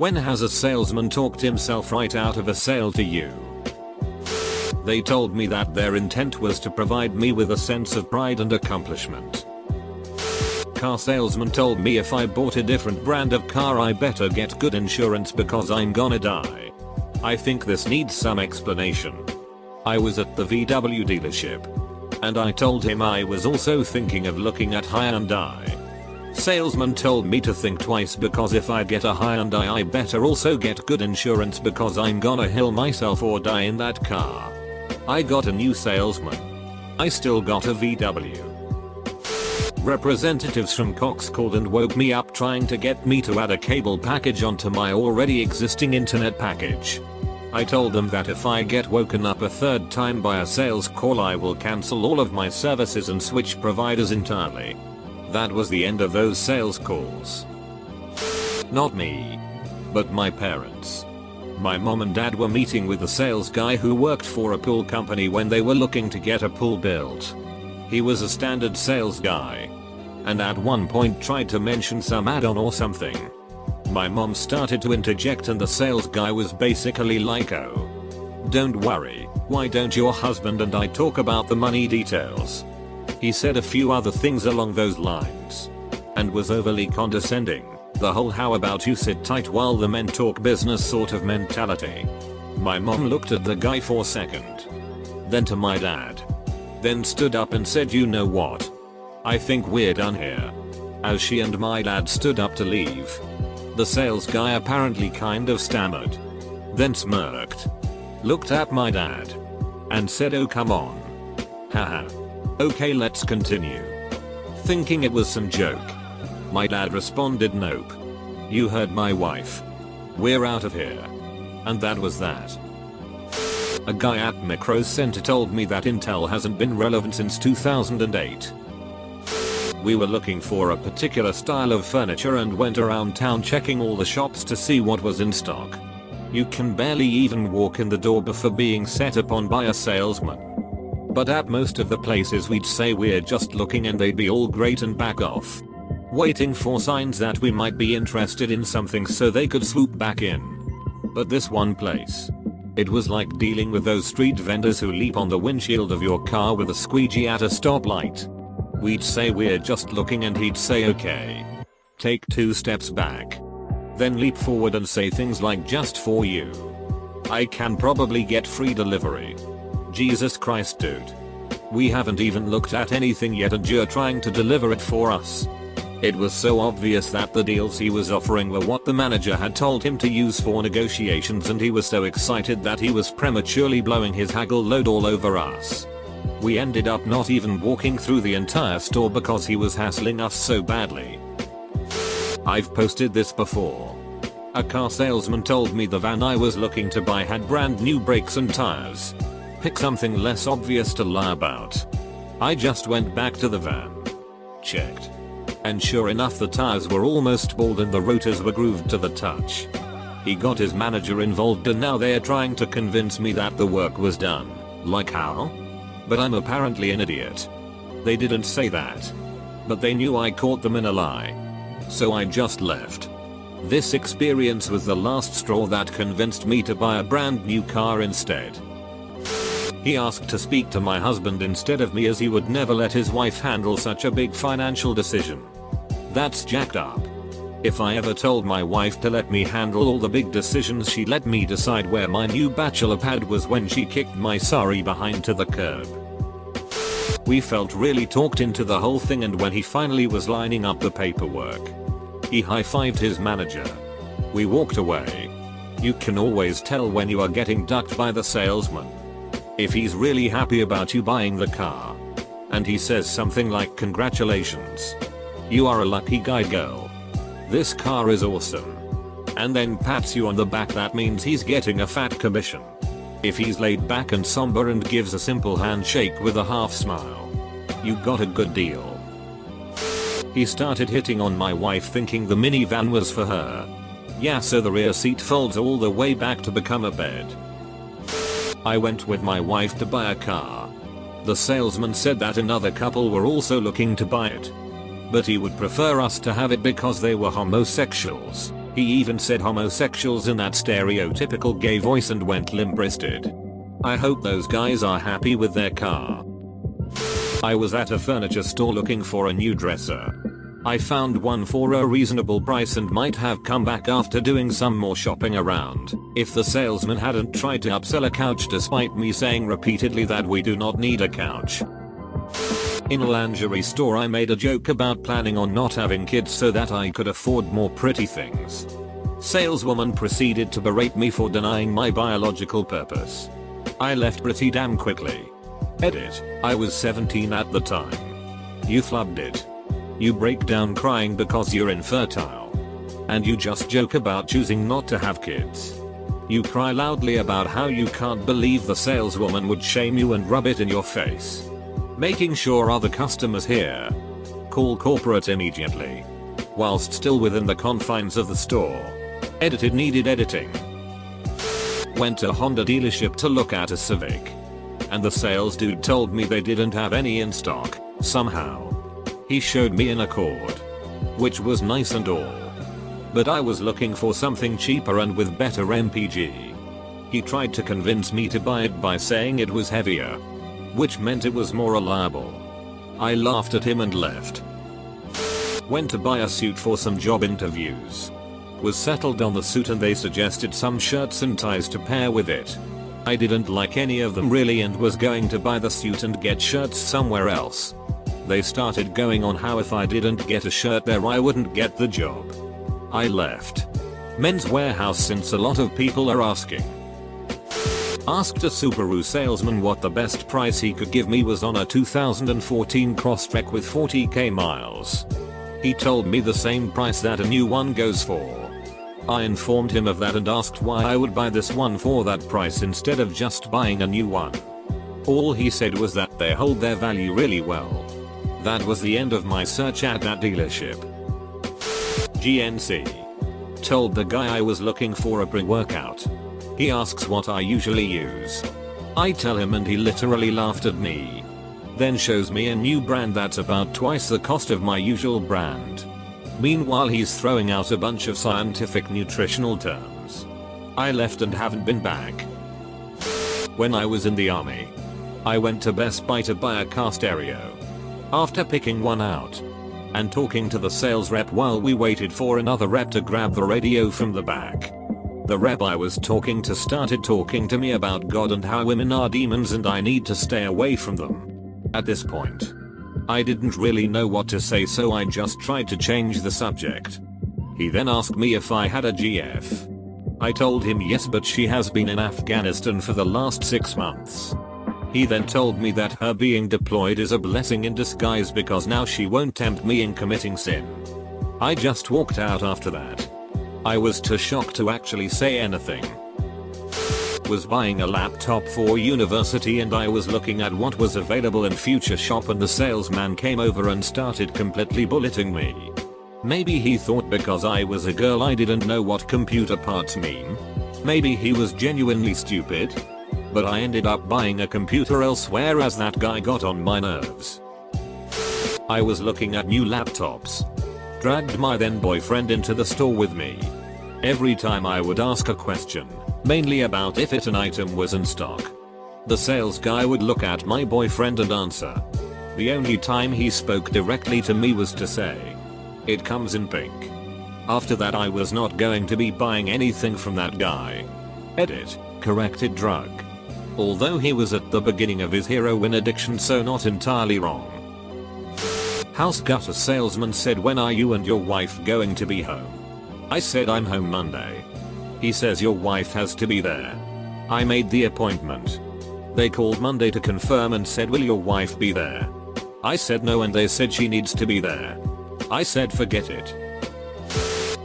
When has a salesman talked himself right out of a sale to you? They told me that their intent was to provide me with a sense of pride and accomplishment. Car salesman told me if I bought a different brand of car I better get good insurance because I'm gonna die. I think this needs some explanation. I was at the VW dealership, and I told him I was also thinking of looking at Hyundai. Salesman told me to think twice because if I get a Hyundai I better also get good insurance because I'm gonna kill myself or die in that car. I got a new salesman. I still got a VW. Representatives from Cox called and woke me up trying to get me to add a cable package onto my already existing internet package. I told them that if I get woken up a third time by a sales call I will cancel all of my services and switch providers entirely. That was the end of those sales calls. Not me, but my parents. My mom and dad were meeting with a sales guy who worked for a pool company when they were looking to get a pool built. He was a standard sales guy, and at one point tried to mention some add-on or something. My mom started to interject and the sales guy was basically like, "Oh, don't worry, why don't your husband and I talk about the money details?" He said a few other things along those lines, and was overly condescending, the whole "how about you sit tight while the men talk business" sort of mentality. My mom looked at the guy for a second, then to my dad, then stood up and said, "You know what? I think we're done here." As she and my dad stood up to leave, the sales guy apparently kind of stammered, then smirked, looked at my dad, and said, "Oh come on. Haha. Okay, let's continue." Thinking it was some joke, my dad responded, "Nope. You heard my wife. We're out of here." And that was that. A guy at Micro Center told me that Intel hasn't been relevant since 2008. We were looking for a particular style of furniture and went around town checking all the shops to see what was in stock. You can barely even walk in the door before being set upon by a salesman. But at most of the places we'd say we're just looking and they'd be all great and back off, waiting for signs that we might be interested in something so they could swoop back in. But this one place, it was like dealing with those street vendors who leap on the windshield of your car with a squeegee at a stoplight. We'd say we're just looking and he'd say okay. Take 2 steps back. Then leap forward and say things like, "Just for you. I can probably get free delivery." Jesus Christ, dude. We haven't even looked at anything yet and you're trying to deliver it for us. It was so obvious that the deals he was offering were what the manager had told him to use for negotiations, and he was so excited that he was prematurely blowing his haggle load all over us. We ended up not even walking through the entire store because he was hassling us so badly. I've posted this before. A car salesman told me the van I was looking to buy had brand new brakes and tires. Pick something less obvious to lie about. I just went back to the van, checked, and sure enough the tires were almost bald and the rotors were grooved to the touch. He got his manager involved and now they're trying to convince me that the work was done. Like how? But I'm apparently an idiot. They didn't say that, but they knew I caught them in a lie. So I just left. This experience was the last straw that convinced me to buy a brand new car instead. He asked to speak to my husband instead of me as he would never let his wife handle such a big financial decision. That's jacked up. If I ever told my wife to let me handle all the big decisions, she let me decide where my new bachelor pad was when she kicked my sorry behind to the curb. We felt really talked into the whole thing, and when he finally was lining up the paperwork, he high-fived his manager. We walked away. You can always tell when you are getting ducked by the salesman. If he's really happy about you buying the car, and he says something like, "Congratulations. You are a lucky guy, girl. This car is awesome," and then pats you on the back, that means he's getting a fat commission. If he's laid back and somber and gives a simple handshake with a half smile, you got a good deal. He started hitting on my wife thinking the minivan was for her. Yeah, so the rear seat folds all the way back to become a bed. I went with my wife to buy a car. The salesman said that another couple were also looking to buy it, but he would prefer us to have it because they were homosexuals. He even said homosexuals in that stereotypical gay voice and went limp-wristed. I hope those guys are happy with their car. I was at a furniture store looking for a new dresser. I found one for a reasonable price and might have come back after doing some more shopping around if the salesman hadn't tried to upsell a couch despite me saying repeatedly that we do not need a couch. In a lingerie store I made a joke about planning on not having kids so that I could afford more pretty things. Saleswoman proceeded to berate me for denying my biological purpose. I left pretty damn quickly. Edit. I was 17 at the time. You flubbed it. You break down crying because you're infertile. And you just joke about choosing not to have kids. You cry loudly about how you can't believe the saleswoman would shame you and rub it in your face. Making sure other customers hear. Call corporate immediately. Whilst still within the confines of the store. Edited needed editing. Went to a Honda dealership to look at a Civic. And the sales dude told me they didn't have any in stock, somehow. He showed me an Accord. Which was nice and all. But I was looking for something cheaper and with better MPG. He tried to convince me to buy it by saying it was heavier. Which meant it was more reliable. I laughed at him and left. Went to buy a suit for some job interviews. Was settled on the suit and they suggested some shirts and ties to pair with it. I didn't like any of them really and was going to buy the suit and get shirts somewhere else. They started going on how if I didn't get a shirt there I wouldn't get the job. I left. Men's Warehouse since a lot of people are asking. Asked a Subaru salesman what the best price he could give me was on a 2014 Crosstrek with 40k miles. He told me the same price that a new one goes for. I informed him of that and asked why I would buy this one for that price instead of just buying a new one. All he said was that they hold their value really well. That was the end of my search at that dealership. GNC. Told the guy I was looking for a pre-workout. He asks what I usually use. I tell him and he literally laughed at me. Then shows me a new brand that's about twice the cost of my usual brand. Meanwhile he's throwing out a bunch of scientific nutritional terms. I left and haven't been back. When I was in the army, I went to Best Buy to buy a car stereo. After picking one out and talking to the sales rep while we waited for another rep to grab the radio from the back. The rep I was talking to started talking to me about God and how women are demons and I need to stay away from them. At this point, I didn't really know what to say so I just tried to change the subject. He then asked me if I had a GF. I told him yes but she has been in Afghanistan for the last 6 months. He then told me that her being deployed is a blessing in disguise because now she won't tempt me in committing sin. I just walked out after that. I was too shocked to actually say anything. Was buying a laptop for university and I was looking at what was available in Future Shop and the salesman came over and started completely bulleting me. Maybe he thought because I was a girl I didn't know what computer parts mean. Maybe he was genuinely stupid. But I ended up buying a computer elsewhere as that guy got on my nerves. I was looking at new laptops. Dragged my then boyfriend into the store with me. Every time I would ask a question, mainly about if an item was in stock, the sales guy would look at my boyfriend and answer. The only time he spoke directly to me was to say, "It comes in pink." After that I was not going to be buying anything from that guy. Edit. Corrected drug. Although he was at the beginning of his heroin addiction so not entirely wrong. House gutter salesman said when are you and your wife going to be home? I said I'm home Monday. He says your wife has to be there. I made the appointment. They called Monday to confirm and said will your wife be there? I said no and they said she needs to be there. I said forget it.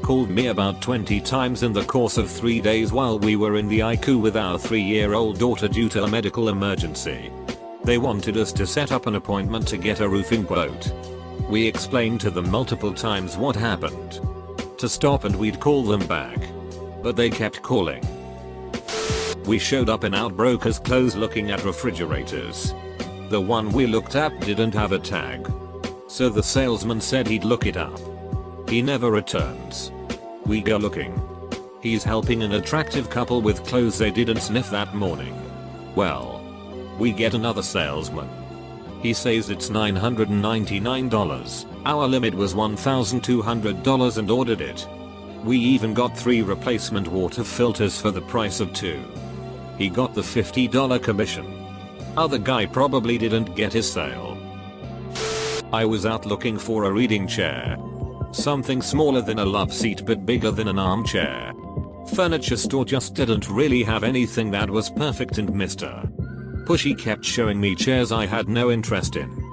Called me about 20 times in the course of 3 days while we were in the ICU with our 3-year-old daughter due to a medical emergency. They wanted us to set up an appointment to get a roofing quote. We explained to them multiple times what happened. To stop and we'd call them back. But they kept calling. We showed up in our broker's clothes looking at refrigerators. The one we looked at didn't have a tag. So the salesman said he'd look it up. He never returns. We go looking. He's helping an attractive couple with clothes they didn't sniff that morning. Well, we get another salesman. He says it's $999. Our limit was $1,200 and ordered it. We even got 3 replacement water filters for the price of 2. He got the $50 commission. Other guy probably didn't get his sale. I was out looking for a reading chair. Something smaller than a love seat but bigger than an armchair. Furniture store just didn't really have anything that was perfect, and Mr. Pushy kept showing me chairs I had no interest in.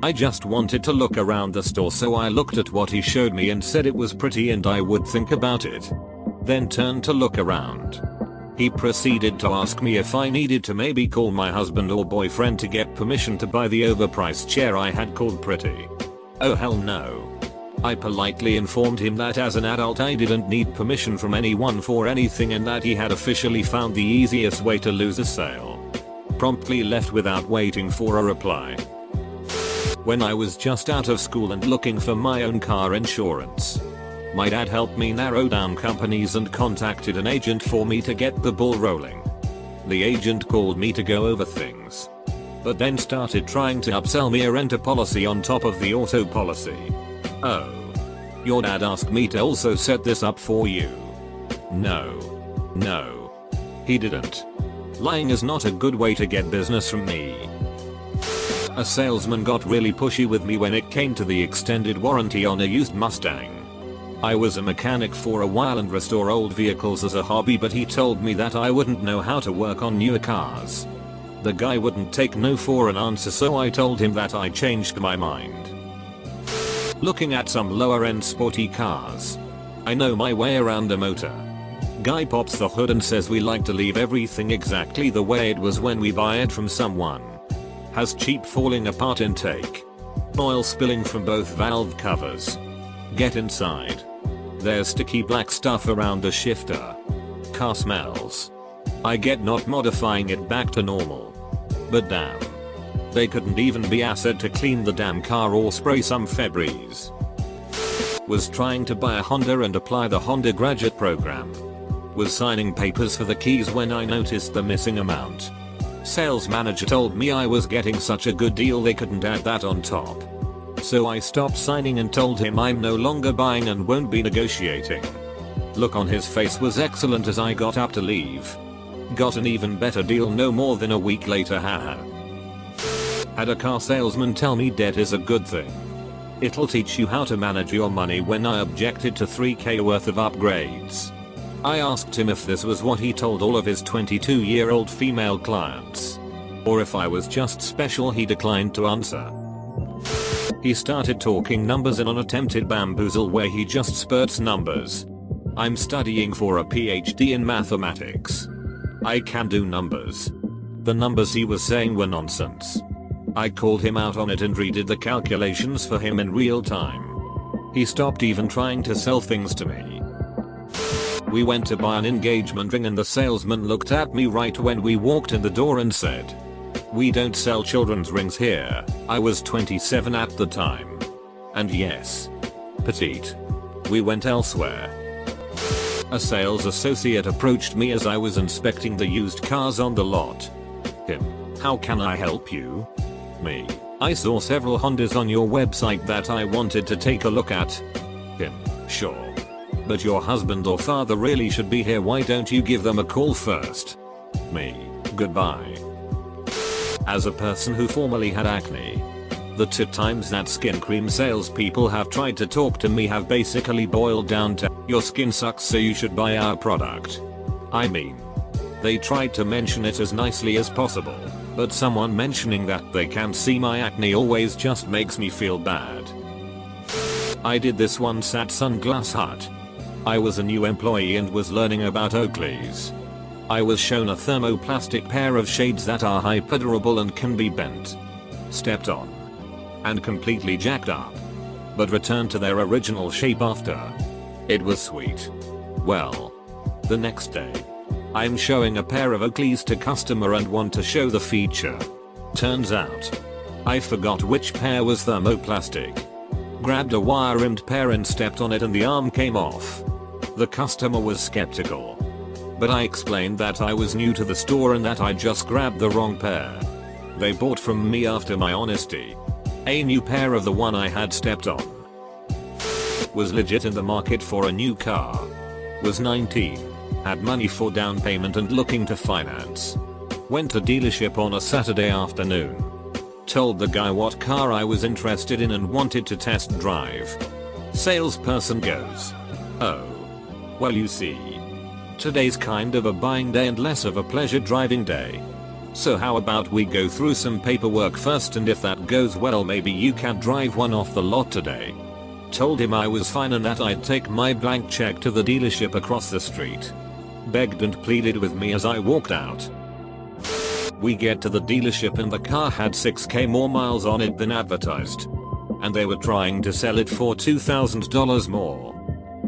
I just wanted to look around the store, so I looked at what he showed me and said it was pretty and I would think about it. Then turned to look around. He proceeded to ask me if I needed to maybe call my husband or boyfriend to get permission to buy the overpriced chair I had called pretty. Oh hell no. I politely informed him that as an adult I didn't need permission from anyone for anything and that he had officially found the easiest way to lose a sale. Promptly left without waiting for a reply. When I was just out of school and looking for my own car insurance, my dad helped me narrow down companies and contacted an agent for me to get the ball rolling. The agent called me to go over things, but then started trying to upsell me a renter policy on top of the auto policy. Oh. Your dad asked me to also set this up for you. No. He didn't. Lying is not a good way to get business from me. A salesman got really pushy with me when it came to the extended warranty on a used Mustang. I was a mechanic for a while and restore old vehicles as a hobby, but he told me that I wouldn't know how to work on newer cars. The guy wouldn't take no for an answer, so I told him that I changed my mind. Looking at some lower end sporty cars. I know my way around a motor. Guy pops the hood and says we like to leave everything exactly the way it was when we buy it from someone. Has cheap falling apart intake. Oil spilling from both valve covers. Get inside. There's sticky black stuff around the shifter. Car smells. I get not modifying it back to normal. But damn. They couldn't even be asked to clean the damn car or spray some Febreze. Was trying to buy a Honda and apply the Honda graduate program. Was signing papers for the keys when I noticed the missing amount. Sales manager told me I was getting such a good deal they couldn't add that on top. So I stopped signing and told him I'm no longer buying and won't be negotiating. Look on his face was excellent as I got up to leave. Got an even better deal no more than a week later, haha. Had a car salesman tell me debt is a good thing. It'll teach you how to manage your money when I objected to $3,000 worth of upgrades. I asked him if this was what he told all of his 22-year-old female clients. Or if I was just special. He declined to answer. He started talking numbers in an attempted bamboozle where he just spurts numbers. I'm studying for a PhD in mathematics. I can do numbers. The numbers he was saying were nonsense. I called him out on it and redid the calculations for him in real time. He stopped even trying to sell things to me. We went to buy an engagement ring and the salesman looked at me right when we walked in the door and said, "We don't sell children's rings here." I was 27 at the time. And yes, petite. We went elsewhere. A sales associate approached me as I was inspecting the used cars on the lot. Him, "How can I help you?" Me, "I saw several Hondas on your website that I wanted to take a look at." Him, "Sure. But your husband or father really should be here. Why don't you give them a call first?" Me, "Goodbye." As a person who formerly had acne, the 2 times that skin cream salespeople have tried to talk to me have basically boiled down to, "Your skin sucks so you should buy our product." I mean, they tried to mention it as nicely as possible, but someone mentioning that they can see my acne always just makes me feel bad. I did this once at Sunglass Hut. I was a new employee and was learning about Oakleys. I was shown a thermoplastic pair of shades that are hyper durable and can be bent, stepped on, and completely jacked up, but returned to their original shape after. It was sweet. Well, the next day, I'm showing a pair of Oakleys to customer and want to show the feature. Turns out, I forgot which pair was thermoplastic. Grabbed a wire-rimmed pair and stepped on it and the arm came off. The customer was skeptical, but I explained that I was new to the store and that I just grabbed the wrong pair. They bought from me after my honesty. A new pair of the one I had stepped on. Was legit in the market for a new car. Was 19. Had money for down payment and looking to finance. Went to dealership on a Saturday afternoon. Told the guy what car I was interested in and wanted to test drive. Salesperson goes, "Oh. Well, you see. Today's kind of a buying day and less of a pleasure driving day. So how about we go through some paperwork first, and if that goes well maybe you can drive one off the lot today." Told him I was fine and that I'd take my blank check to the dealership across the street. Begged and pleaded with me as I walked out. We get to the dealership and the car had 6k more miles on it than advertised. And they were trying to sell it for $2,000 more.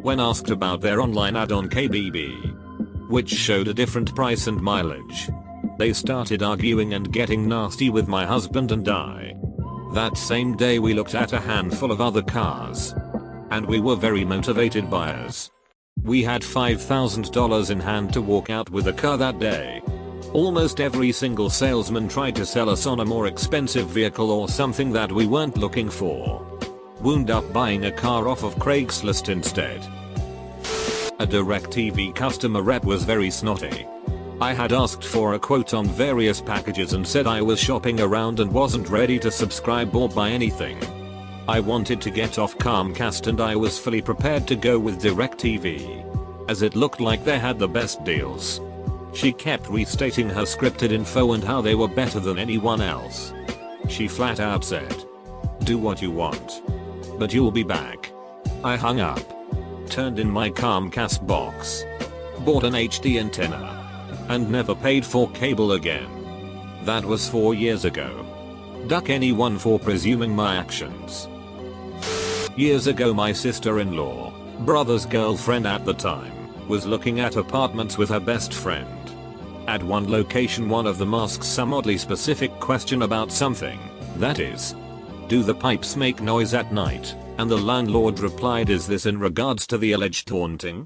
When asked about their online ad on KBB, which showed a different price and mileage, they started arguing and getting nasty with my husband and I. That same day we looked at a handful of other cars. And we were very motivated buyers. We had $5,000 in hand to walk out with a car that day. Almost every single salesman tried to sell us on a more expensive vehicle or something that we weren't looking for. Wound up buying a car off of Craigslist instead. A DirecTV customer rep was very snotty. I had asked for a quote on various packages and said I was shopping around and wasn't ready to subscribe or buy anything. I wanted to get off Comcast and I was fully prepared to go with DirecTV, as it looked like they had the best deals. She kept restating her scripted info and how they were better than anyone else. She flat out said, "Do what you want, but you'll be back." I hung up, turned in my Comcast box, bought an HD antenna, and never paid for cable again. That was 4 years ago. Duck anyone for presuming my actions. Years ago my sister-in-law, brother's girlfriend at the time, was looking at apartments with her best friend. At one location one of them asked some oddly specific question about something, that is, do the pipes make noise at night, and the landlord replied, "Is this in regards to the alleged haunting?"